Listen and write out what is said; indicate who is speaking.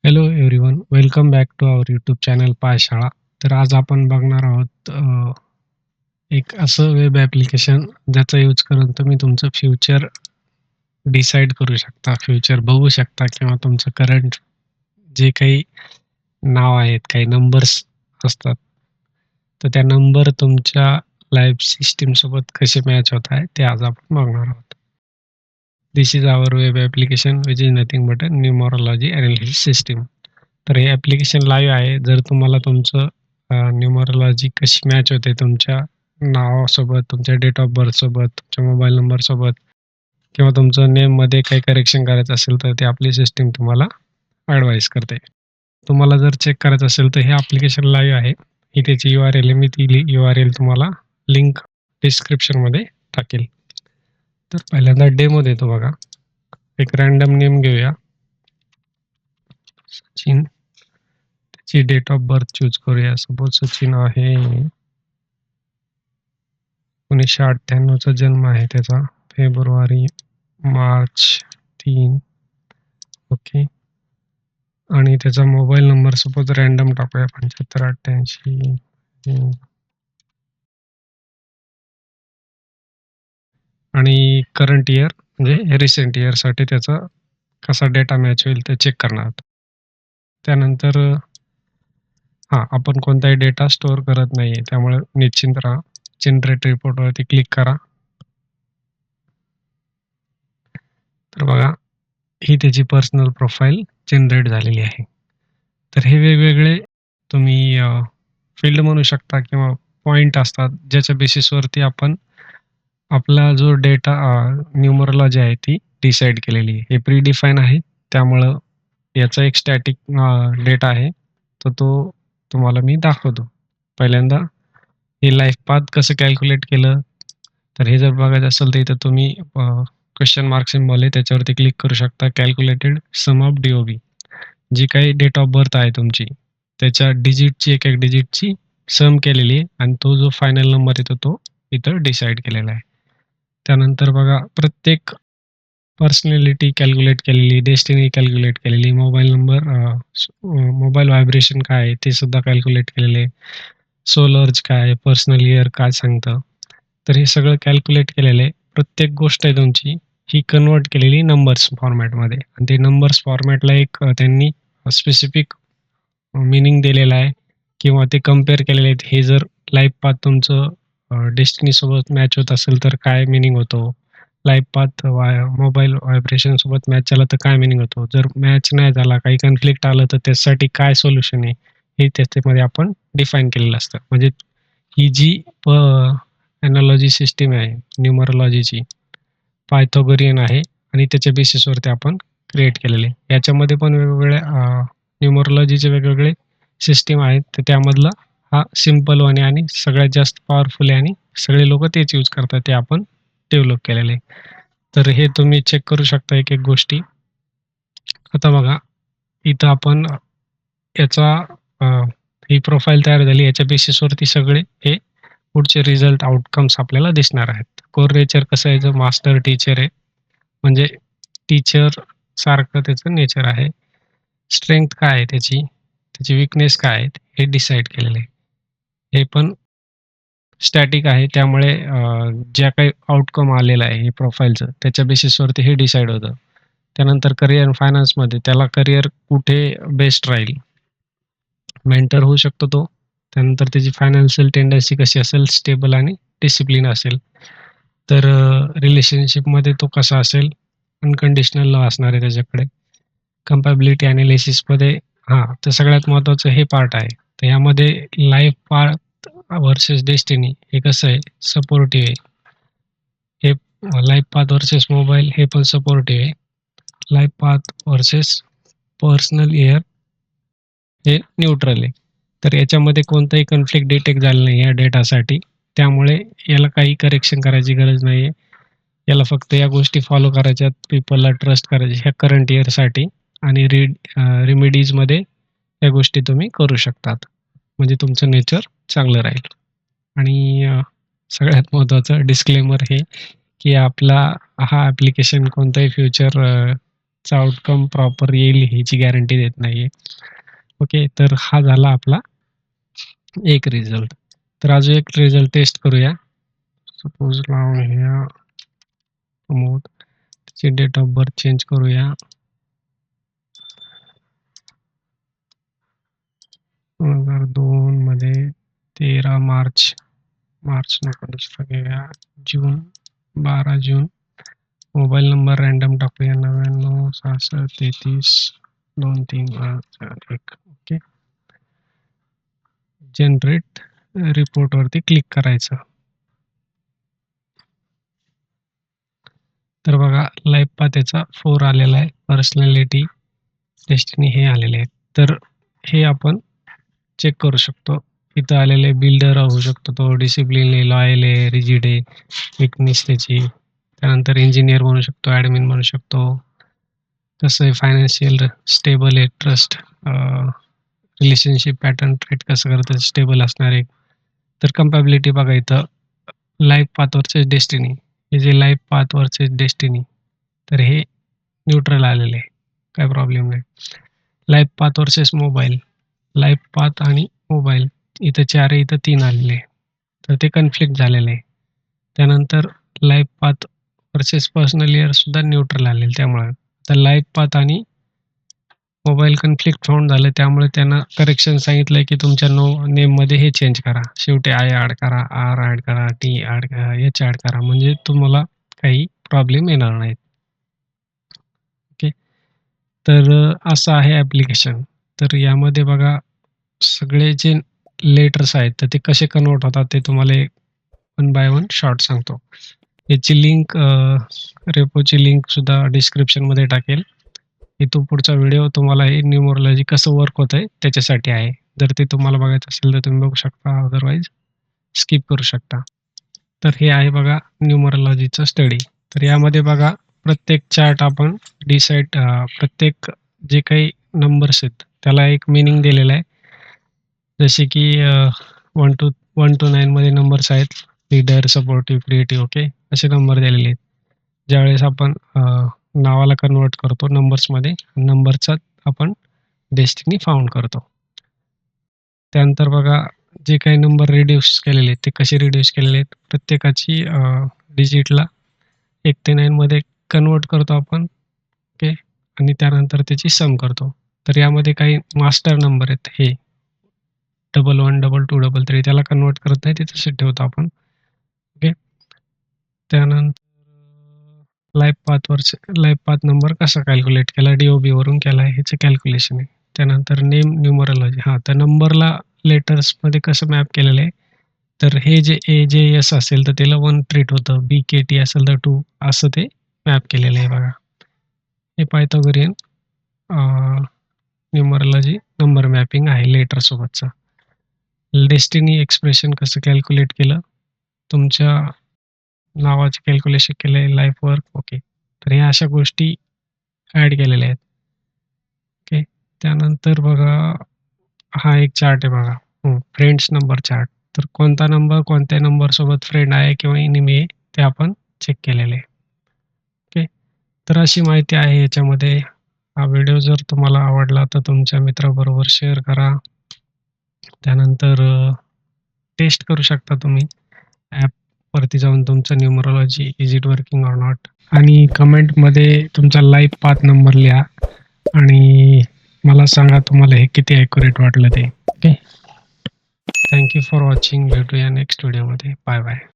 Speaker 1: Hello everyone, welcome back to our YouTube channel Pathshala. तर आज आपण बघणार आहोत एक असं वेब ॲप्लिकेशन ज्याचा यूज करून तुम्ही तुमचं फ्युचर डिसाईड करू शकता, फ्युचर बघू शकता किंवा तुमचं करंट जे काही नाव आहेत, काही नंबर्स असतात, तर त्या नंबर तुमच्या लाईफ सिस्टमसोबत कसे मॅच होत आहे ते आज आपण बघणार आहोत. This is our web application which is nothing but a numerology analysis system. तर हे ॲप्लिकेशन लाईव्ह आहे. जर तुम्हाला तुमचं न्यूमरोलॉजी कशी मॅच होते तुमच्या नावासोबत, तुमच्या डेट ऑफ बर्थसोबत, तुमच्या मोबाईल नंबरसोबत किंवा तुमचं नेममध्ये काही करेक्शन करायचं असेल, तर ते आपली सिस्टम तुम्हाला ॲडवाईस करते. तुम्हाला जर चेक करायचं असेल, तर हे ॲप्लिकेशन लाईव्ह आहे. ही त्याची URL आहे. मी ती URL तुम्हाला लिंक डिस्क्रिप्शनमध्ये टाकेल. तर पहिल्यांदा डेमो देतो बघा. एक रँडम नेम घेऊया. सचिन. त्याची डेट ऑफ बर्थ चूज करूया. सपोज सचिन आहे 1998चा जन्म आहे त्याचा. फेब्रुवारी, मार्च 3. ओके. आणि त्याचा मोबाईल नंबर सपोज रँडम टाकूया 7588. आणि करंट इयर म्हणजे रिसेंट इयरसाठी त्याचा कसा डेटा मॅच होईल ते चेक करणार आहोत. त्यानंतर आपण कोणताही डेटा स्टोअर करत नाहीये, त्यामुळे निश्चिंत राहा. जनरेट रिपोर्टवरती क्लिक करा. तर बघा, ही त्याची पर्सनल प्रोफाईल जनरेट झालेली आहे. तर हे वेगवेगळे तुम्ही फील्ड म्हणू शकता किंवा पॉइंट असतात, ज्याच्या बेसिसवरती आपण आपला जो डेटा न्यूमरोलॉजी आहे ती डिसाईड केलेली आहे. हे प्री डिफाईन आहे, त्यामुळं याचा एक स्टॅटिक डेटा आहे, तर तो तुम्हाला मी दाखवतो. पहिल्यांदा हे लाईफ पाथ कसं कॅल्क्युलेट केलं, तर हे जर बघायचं असेल तर इथं तुम्ही क्वेश्चन मार्क सिम्बॉल आहे त्याच्यावरती क्लिक करू शकता. कॅल्क्युलेटेड सम ऑफ DOB, जी काही डेट ऑफ बर्थ आहे तुमची, त्याच्या डिजिटची एक डिजिटची सम केलेली आहे आणि तो जो फायनल नंबर येतो तो इथं डिसाईड केलेला आहे. त्यानंतर बघा, प्रत्येक पर्सनॅलिटी कॅल्क्युलेट केलेली, डेस्टिनी कॅल्क्युलेट केलेली, मोबाईल नंबर, मोबाईल व्हायब्रेशन काय आहे ते सुद्धा कॅल्क्युलेट केलेले, सोल अर्ज काय आहे, पर्सनल इयर काय सांगतं. तर हे सगळं कॅल्क्युलेट केलेलं आहे. प्रत्येक गोष्ट आहे तुमची ही कन्व्हर्ट केलेली नंबर्स फॉर्मॅटमध्ये आणि ते नंबर्स फॉर्मॅटला एक त्यांनी स्पेसिफिक मीनिंग दिलेलं आहे किंवा ते कंपेअर केलेले आहेत. हे जर लाईफ पाथ तुमचं डेस्टिनीसोबत मॅच होत असेल तर काय मीनिंग होतो? लाईफ पाथ मोबाईल व्हायब्रेशनसोबत मॅच झाला तर काय मीनिंग होतो? जर मॅच नाही झाला, काही कन्फ्लिक्ट आलं तर त्याच्यासाठी काय सोल्युशन आहे? हे त्याच्यामध्ये आपण डिफाईन केलेलं असतं. म्हणजे ही जी एनालॉजी सिस्टम आहे न्यूमरोलॉजीची, पायथागोरियन आहे आणि त्याच्या बेसिसवरती आपण क्रिएट केलेले. याच्यामध्ये पण वेगवेगळ्या न्यूमरोलॉजीचे वेगवेगळे सिस्टम आहेत. तर त्यामधला हा सिंपल वन आहे आणि सगळ्यात जास्त पॉवरफुल आहे आणि सगळे लोकं तेच यूज करतात. ते आपण डेव्हलप केलेलं आहे. तर हे तुम्ही चेक करू शकता एक-एक गोष्टी. आता बघा, इथं आपण याचा अ, ही प्रोफाईल तयार झाली. याच्या बेसिसवरती सगळे हे पुढचे रिझल्ट आउटकम्स आपल्याला दिसणार आहेत. कोर नेचर कसं आहे, जो मास्टर टीचर आहे, म्हणजे टीचर सारखं त्याचं नेचर आहे. स्ट्रेंग्थ काय आहे त्याची, त्याची वीकनेस काय आहेत, हे डिसाईड केलेलं आहे. हे पण स्टॅटिक आहे, त्यामुळे ज्या काही आउटकम आलेला आहे हे प्रोफाईलचं, त्याच्या बेसिसवरती हे डिसाईड होतं. त्यानंतर करियर अँड फायनान्समध्ये त्याला करियर कुठे बेस्ट राहील, मेंटर होऊ शकतो तो. त्यानंतर त्याची फायनान्शियल टेंडन्सी कशी असेल, स्टेबल आणि डिसिप्लिन असेल. तर रिलेशनशिपमध्ये तो कसा असेल, अनकंडिशनल लव्ह असणार आहे त्याच्याकडे. कंपॅबिलिटी एनालिसिसमध्ये तर सगळ्यात महत्त्वाचं हे पार्ट आहे. तर यामध्ये लाईफ पाथ व्हर्सेस डेस्टिनी हे कसं आहे, सपोर्टिव्ह आहे. हे लाईफ पाथ व्हर्सेस मोबाईल हे पण सपोर्टिव्ह आहे. Life path versus personal year हे न्यूट्रल आहे. तर याच्यामध्ये कोणतंही कन्फ्लिक्ट डिटेक्ट झालं नाही या डेटासाठी. त्यामुळे याला काही करेक्शन करायची गरज नाहीये. याला फक्त या गोष्टी फॉलो करायच्यात, पीपलला ट्रस्ट करायचे ह्या करंट इयरसाठी आणि रेमेडीजमध्ये या गोष्टी तुम्ही करू शकतात. म्हणजे तुमचं नेचर चांगलं राहील. आणि सगळ्यात महत्त्वाचं डिस्क्लेमर हे, की आपला हा ॲप्लिकेशन कोणताही फ्युचर चा आउटकम प्रॉपर येईल ह्याची गॅरंटी देत नाहीये. ओके. तर हा झाला आपला एक रिझल्ट. तर अजून एक रिझल्ट टेस्ट करूया. सपोज लावूया प्रमोद. त्याची डेट ऑफ बर्थ चेंज करूया. 2002 मध्ये 13 मार्च नको दुसरा घेऊया. जून 12 जून. मोबाईल नंबर रँडम टाकूया 99 66 33 23 ओके. जनरेट रिपोर्ट वरती क्लिक करायचं. तर बघा लाईफ पाथ त्याचा 4 आलेला आहे. पर्सनॅलिटी, डेस्टिनी हे आलेले आहेत. तर हे आपण चेक करू शकतो. इथं आलेले बिल्डर होऊ शकतो तो, डिसिप्लिन आहे, लॉयल आहे, रिजिड आहे, विकनेस त्याची. त्यानंतर इंजिनियर बनू शकतो, ॲडमिन बनू शकतो. कसं आहे फायनान्शियल स्टेबल आहे, ट्रस्ट, रिलेशनशिप पॅटर्न ट्रेट कसं करतं स्टेबल असणार आहे. तर कम्पॅबिलिटी बघा इथं लाईफ पाथवरचे डेस्टिनी, हे जे लाईफ पाथवरचे डेस्टिनी, तर हे न्यूट्रल आलेले आहे, काही प्रॉब्लेम नाही. Life path versus mobile, life path आणि मोबाईल इथं 4 आहे, इथं 3 आलेले आहे. तर ते कन्फ्लिक्ट झालेलं आहे. त्यानंतर life path versus personal year सुद्धा न्यूट्रल आलेलं. त्यामुळे आता लाईफ पाथ आणि मोबाईल कन्फ्लिक्ट फाउंड झालं, त्यामुळे त्यांना करेक्शन सांगितलंय की तुमच्या नेममध्ये हे चेंज करा. शेवटी आय ॲड करा, आर ॲड करा, टी ॲड करा, एच ॲड करा, म्हणजे तुम्हाला काही प्रॉब्लेम येणार नाहीत. ओके. तर असं आहे ॲप्लिकेशन. तर यामध्ये बघा सगळे जे लेटर्स आहेत तर ते कसे कन्व्हर्ट होतात ते तुम्हाला वन बाय वन शॉर्ट सांगतो. याची लिंक रेपोची लिंक सुद्धा डिस्क्रिप्शनमध्ये टाकेल. इथून पुढचा व्हिडिओ तुम्हाला हे न्यूमरोलॉजी कसं वर्क होतंय त्याच्यासाठी आहे. जर ते तुम्हाला बघायचं असेल तर तुम्ही बघू शकता, अदरवाईज स्किप करू शकता. तर हे आहे बघा न्यूमरोलॉजीचं स्टडी. तर यामध्ये बघा प्रत्येक चार्ट आपण प्रत्येक जे काही नंबर्स आहेत त्याला एक मीनिंग दिलेलं आहे. जसे की 1 to 9 मध्ये नंबर्स आहेत. Leader, supportive, creative okay. असे नंबर दिलेले आहेत. ज्यावेळेस आपण नावाला कन्व्हर्ट करतो नंबर्समध्ये, नंबरचा आपण डेस्टिनी फाउंड करतो. त्यानंतर बघा जे काही नंबर रिड्यूस केलेले आहेत ते कसे रिड्यूस केलेले आहेत, प्रत्येकाची डिजिटला 1 ते 9 मध्ये कन्व्हर्ट करतो आपण ओके. आणि त्यानंतर त्याची सम करतो. तर यामध्ये काही मास्टर नंबर आहेत हे 11, 22, 33 त्याला कन्व्हर्ट करत नाही, ते तसेच ठेवतो आपण ओके. त्यानंतर लाईफ पाथ नंबर कसा कॅल्क्युलेट केला, DOB वरून केला आहे, ह्याचं कॅल्क्युलेशन आहे. त्यानंतर नेम न्यूमरोलॉजी, तर नंबरला लेटर्समध्ये कसं मॅप केलेलं आहे, तर हे जे AJS असेल तर त्याला 1 ट्रीट होतं, BKT असेल तर 2 असं ते मॅप केलेलं आहे बघा. हे पायथागोरियन न्यूमरोलॉजी नंबर मॅपिंग आहे लेटरसोबतचं. डेस्टिनी एक्सप्रेशन कसं कॅल्क्युलेट केलं, तुमच्या नावाचे कॅल्क्युलेशन केलं आहे, लाईफ वर्क ओके. तर ह्या अशा गोष्टी ॲड केलेल्या आहेत ओके. त्यानंतर बघा हा एक चार्ट आहे बघा, फ्रेंड्स नंबर चार्ट. तर कोणता नंबर कोणत्या नंबरसोबत फ्रेंड आहे किंवा एनिमी आहे ते आपण चेक केलेले आहे ओके. तर अशी माहिती आहे याच्यामध्ये. हा व्हिडिओ जर तुम्हाला आवडला तर तुमच्या मित्राबरोबर शेअर करा. त्यानंतर टेस्ट करू शकता तुम्ही ॲपवरती जाऊन तुमचं numerology is it working or not, आणि कमेंटमध्ये तुमचा लाईफ पाथ नंबर लिहा आणि मला सांगा तुम्हाला हे किती ॲक्युरेट वाटलं ते okay. Thank you for watching. भेटूया नेक्स्ट व्हिडिओमध्ये. Bye bye.